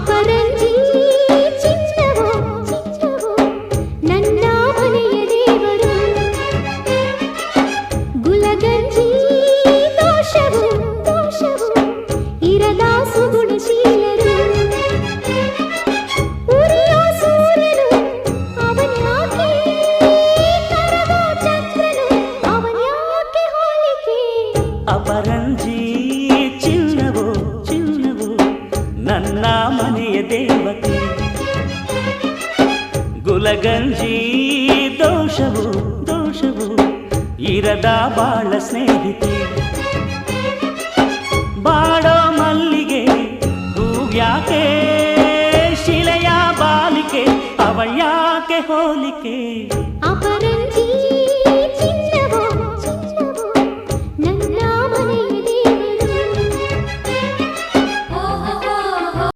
ಅಪರಂಜಿ ಚಿನ್ನವೋ ಚಿನ್ನವೋ ನನ್ನ ಮನೆಯ ದೇವರು ಗುಲಗಂಜಿ ದೋಷವೋ ದೋಷವೋ ಇರದ ಸುಗುಣಶೀಲರು ಉರಿಯೋ ಸೂರ್ಯನು ಅವನ್ಯಾಕೆ ಕರಗೋ ಚಂದ್ರನು ಅವನ್ಯಾಕೆ ಹೋಲಿಕೆ ಅಪರಂಜಿ ಚಿನ್ನವೋ ಚಿನ್ನವೋ ನನ್ನ ಮನೆಯ ದೇವತೆ ಗುಲಗಂಜಿ ದೋಷವೋ ದೋಷವೋ ಇರದ ಬಾಳ ಸ್ನೇಹಿತೆ ಬಾಡೋ ಮಲ್ಲಿಗೆ ಹೂವ್ಯಾಕೆ ಶಿಲೆಯ ಬಾಲಿಕೆ ಅವಳ್ಯಾಕೆ ಹೋಲಿಕೆ